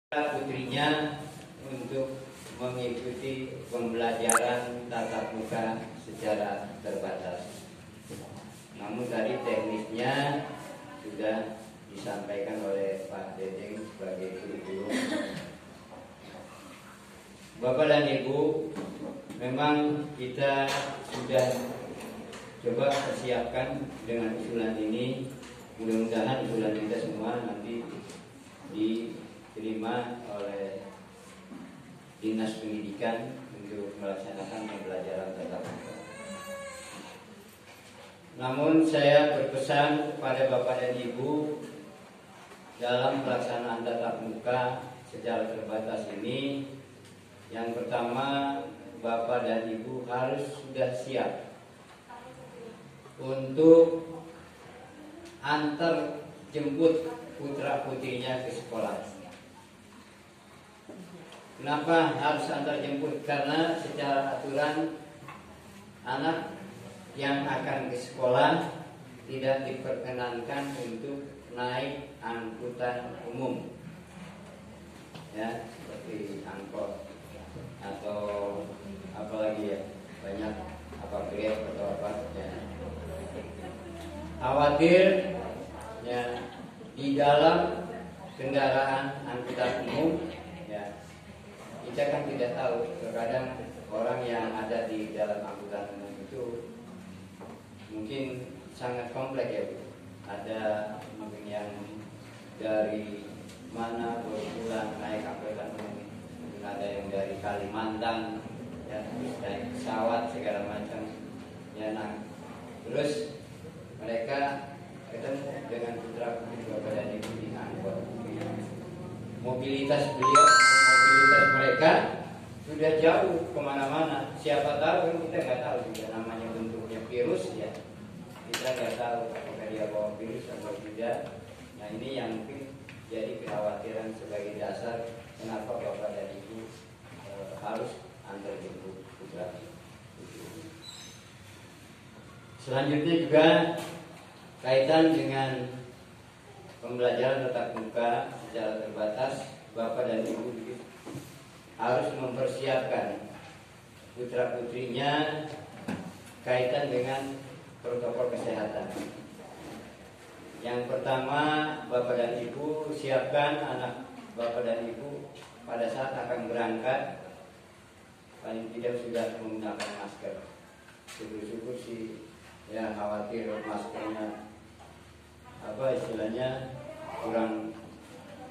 putrinya untuk mengikuti pembelajaran tatap muka secara terbatas. Namun tadi teknisnya sudah disampaikan oleh Pak Dedeng sebagai guru. Bapak dan Ibu, memang kita sudah coba persiapkan dengan usulan ini. Mudah-mudahan usulan kita semua nanti diterima oleh Dinas Pendidikan untuk melaksanakan pembelajaran tatap muka. Namun saya berpesan kepada Bapak dan Ibu dalam pelaksanaan tatap muka secara terbatas ini, yang pertama Bapak dan Ibu harus sudah siap untuk antar jemput putra putrinya ke sekolah. Kenapa harus antar jemput? Karena secara aturan anak yang akan ke sekolah tidak diperkenankan untuk naik angkutan umum, ya, seperti angkot atau apalagi ya, banyak apa Grab atau apa ya. Khawatir ya di dalam kendaraan angkutan umum ya, kita kan tidak tahu, terkadang orang yang ada di dalam angkutan umum itu mungkin sangat kompleks ya Bu. Ada mungkin yang dari mana baru pulang naik angkutan umum, mungkin ada yang dari Kalimantan ya, naik pesawat segala macam ya. Nah, terus mereka ketemu dengan putra putri Bapak dan Ibu di angkot. Mobilitas mereka sudah jauh kemana-mana. Siapa tahu, kan kita nggak tahu juga namanya bentuknya virus ya. Kita nggak tahu apakah dia bawa virus atau tidak. Nah, ini yang mungkin jadi kekhawatiran sebagai dasar kenapa Bapak dan Ibu harus antar jemput putra. Selanjutnya juga kaitan dengan pembelajaran tatap muka secara terbatas, Bapak dan Ibu harus mempersiapkan putra putrinya kaitan dengan protokol kesehatan. Yang pertama, Bapak dan Ibu siapkan anak Bapak dan Ibu pada saat akan berangkat paling tidak sudah menggunakan masker. Syukur-syukur sih ya, khawatir maskernya apa istilahnya kurang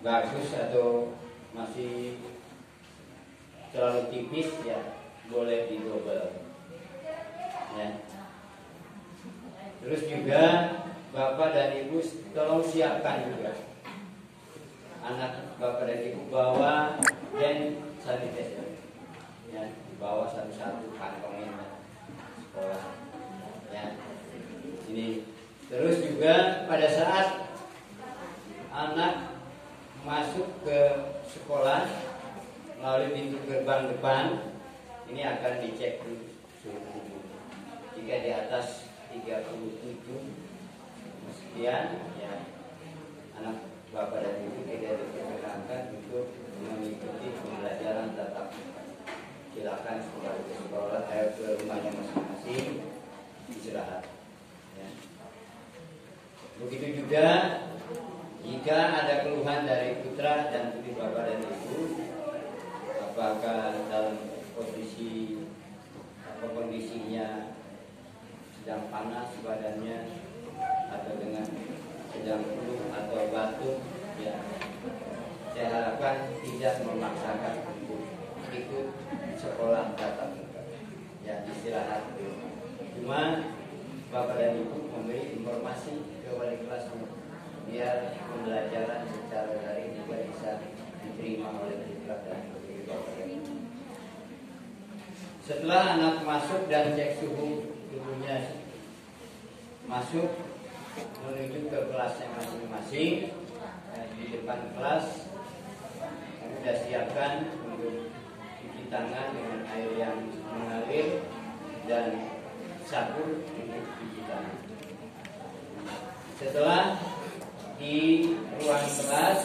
bagus atau masih terlalu tipis ya, boleh didobel ya. Terus juga Bapak dan Ibu tolong siapkan juga anak Bapak dan Ibu bawa hand sanitizer ya, dibawa satu-satu kantongnya sekolah ya. Ini terus juga pada saat anak masuk ke sekolah melalui pintu gerbang depan, ini akan dicek suhu tubuh. Jika di atas 37 sekian ya, anak Bapak dan Ibu tidak diperkenankan untuk mengikuti pembelajaran tatap muka. Silakan kembali ke sekolah, ke rumahnya masing-masing istirahat. Begitu juga jika ada keluhan dari putra dan putri Bapak dan Ibu, apakah dalam kondisinya sedang panas badannya atau dengan sedang flu atau batuk ya, saya harapkan tidak memaksakan untuk ikut sekolah tatap muka ya, istirahat dulu. Cuma Bapak dan Ibu memberi informasi ke wali kelas biar pembelajaran secara daring juga bisa diterima oleh putra dan putri Bapak dan Ibu. Setelah anak masuk dan cek suhu tubuhnya, masuk menuju ke kelasnya masing-masing, di depan kelas kami sudah siapkan untuk cuci tangan dengan air yang mengalir dan sabun untuk cuci tangan. Setelah di ruang kelas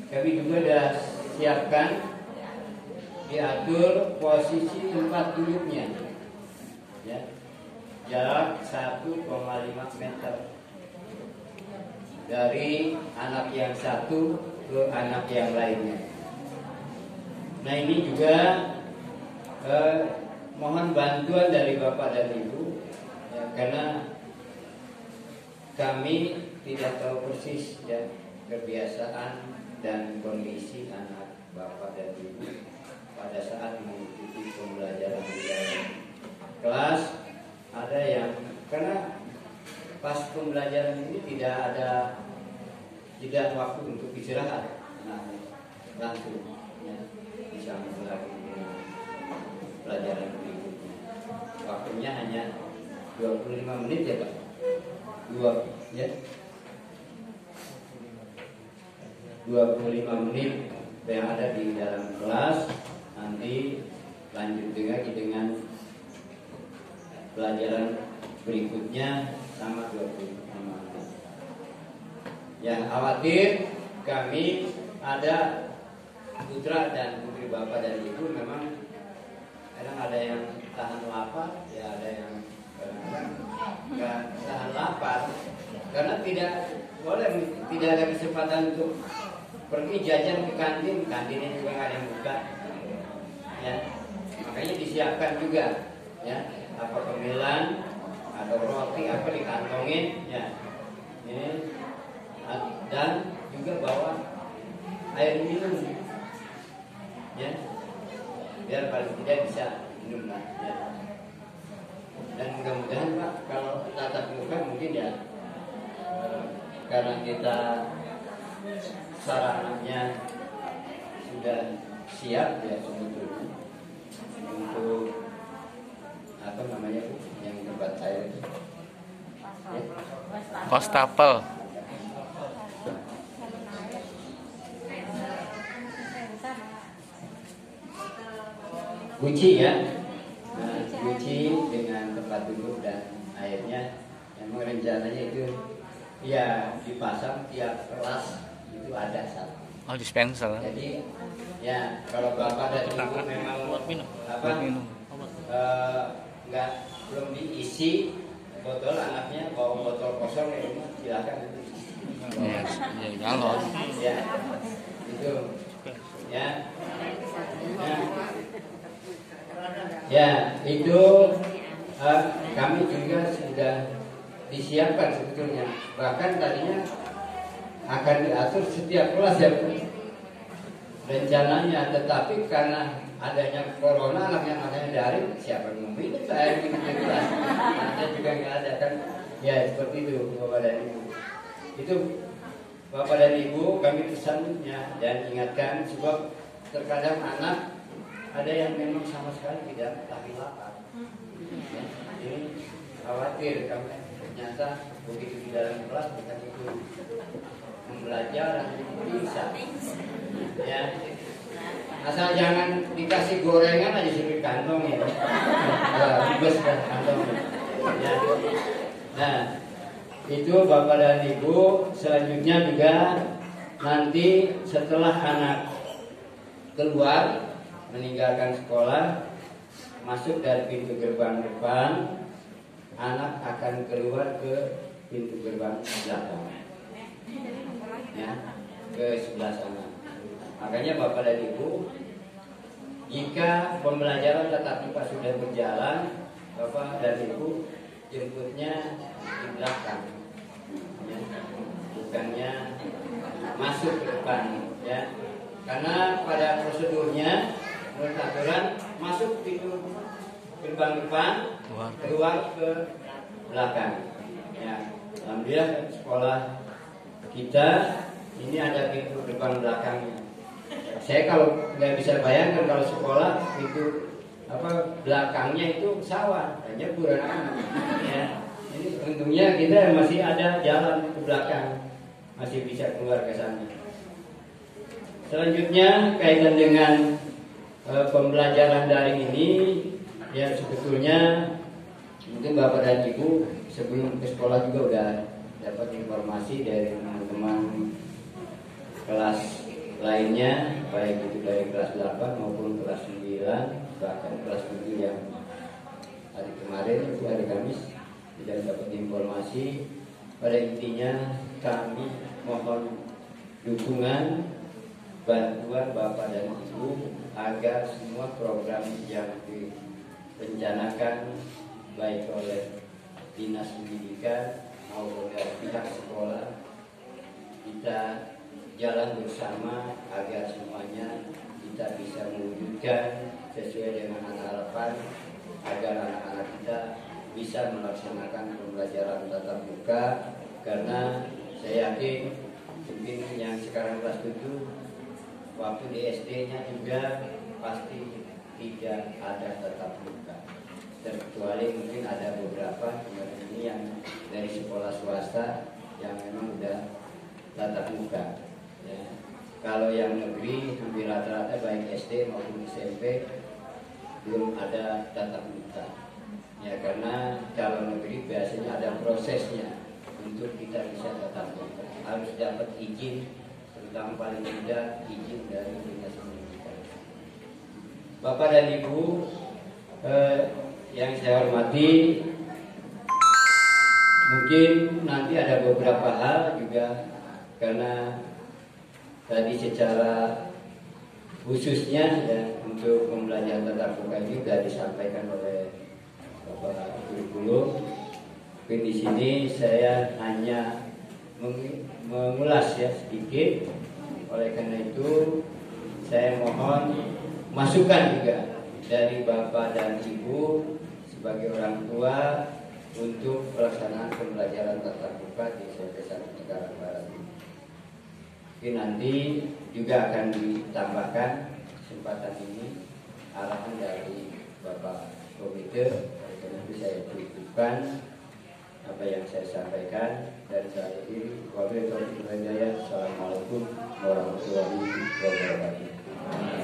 kami juga sudah siapkan diatur posisi tempat duduknya, ya, jarak 1,5 meter dari anak yang satu ke anak yang lainnya. Nah ini juga mohon bantuan dari Bapak dan Ibu, ya, karena kami tidak tahu persis ya kebiasaan dan kondisi anak Bapak dan Ibu pada saat mengikuti pembelajaran di dalam kelas. Ada yang karena pas pembelajaran ini tidak waktu untuk istirahat, nah langsung ya, bisa lagi pelajaran berikutnya. Waktunya hanya 25 menit ya Pak. 25 menit yang ada di dalam kelas. Nanti lanjut lagi dengan pelajaran berikutnya sama 25 menit. Yang khawatir kami ada putra dan putri Bapak dan Ibu memang kadang ada yang tahan lapar, ya ada yang nggak tahan lapar karena tidak ada kesempatan untuk pergi jajan ke kantin, kantinnya juga nggak ada yang buka, ya makanya disiapkan juga, ya apa cemilan atau roti apa dikantongin, ya ini dan juga bawa air minum, ya biar paling tidak bisa minum lah, ya. Dan mudah-mudahan Pak kalau tatap muka mungkin ya karena kita sarananya sudah siap ya sebetulnya untuk apa namanya Bu yang tempat air itu ya? Wastafel. Guci ya, nah, guci dengan tempat duduk dan airnya. Memang rencananya itu ya dipasang tiap kelas itu ada satu. Oh, dispenser. Jadi ya kalau Bapak dan Ibu memang apa nggak belum diisi botol, anaknya bawa botol kosong ya silakan itu. Ya, galon. Ya, itu ya. Ya, itu kami juga sudah disiapkan sebetulnya. Bahkan tadinya akan diatur setiap kelas ya rencananya, tetapi karena adanya corona anaknya daring, siapa yang mau minum saya minum di kelas, anaknya juga nggak ada kan, ya seperti itu Bapak dan Ibu. Itu Bapak dan Ibu kami pesannya dan ingatkan sebab terkadang anak ada yang memang sama sekali tidak tahan lapar. Ya, ini khawatir kami ternyata begitu di dalam kelas bukan itu membelajar bisa. Ya, asal jangan dikasih gorengan aja suruh kantong ya. Bebas dah kantong. Ya. Nah, itu Bapak dan Ibu selanjutnya juga nanti setelah anak keluar meninggalkan sekolah, masuk dari pintu gerbang depan, anak akan keluar ke pintu gerbang belakang, ya, ke sebelah sana. Makanya Bapak dan Ibu, jika pembelajaran tatap muka sudah berjalan, Bapak dan Ibu jemputnya di belakang, ya, bukannya masuk ke depan, ya, karena pada prosedurnya menurut aturan masuk pintu gerbang depan, keluar ke belakang. Ya, alhamdulillah sekolah kita ini ada pintu gerbang belakangnya. Saya kalau nggak bisa bayangkan kalau sekolah pintu belakangnya itu sawah, hanya kurang. Ya, ini untungnya kita masih ada jalan ke belakang, masih bisa keluar ke sana. Selanjutnya kaitan dengan pembelajaran daring ini, ya sebetulnya mungkin Bapak dan Ibu sebelum ke sekolah juga udah dapat informasi dari teman-teman kelas 8 lainnya, baik itu dari kelas 8 maupun kelas 9, bahkan kelas 7 yang hari kemarin itu hari Kamis tidak dapat informasi. Pada intinya kami mohon dukungan, bantuan Bapak dan Ibu agar semua program yang direncanakan baik oleh Dinas Pendidikan maupun dari pihak sekolah kita jalan bersama agar semuanya kita bisa mewujudkan sesuai dengan harapan agar anak-anak kita bisa melaksanakan pembelajaran tatap muka, karena saya yakin mungkin yang sekarang kelas 7 waktu di SD-nya juga pasti tidak ada tatap muka, terkecuali mungkin ada beberapa ini yang dari sekolah swasta yang memang udah tatap muka ya. Kalau yang negeri hampir rata-rata baik SD maupun SMP belum ada tatap muka ya, karena kalau negeri biasanya ada prosesnya untuk kita bisa tatap muka, harus dapat izin, terutama paling tidak izin dari Dinas Pendidikan. Bapak dan Ibu yang saya hormati, mungkin nanti ada beberapa hal juga, karena tadi secara khususnya ya untuk pembelajaran tatap muka ini sudah disampaikan oleh Bapak Guru. Mungkin di sini saya hanya mengulas ya sedikit. Oleh karena itu saya mohon masukan juga dari Bapak dan Ibu sebagai orang tua untuk pelaksanaan pembelajaran tatap muka di SMP 1 Cikarang Barat. Mungkin nanti juga akan ditambahkan kesempatan ini arahan dari Bapak Komite. Oleh karena itu saya cukupkan apa yang saya sampaikan dan saya akhiri. Wabillahi taufiq wal hidayah. Assalamualaikum warahmatullahi wabarakatuh.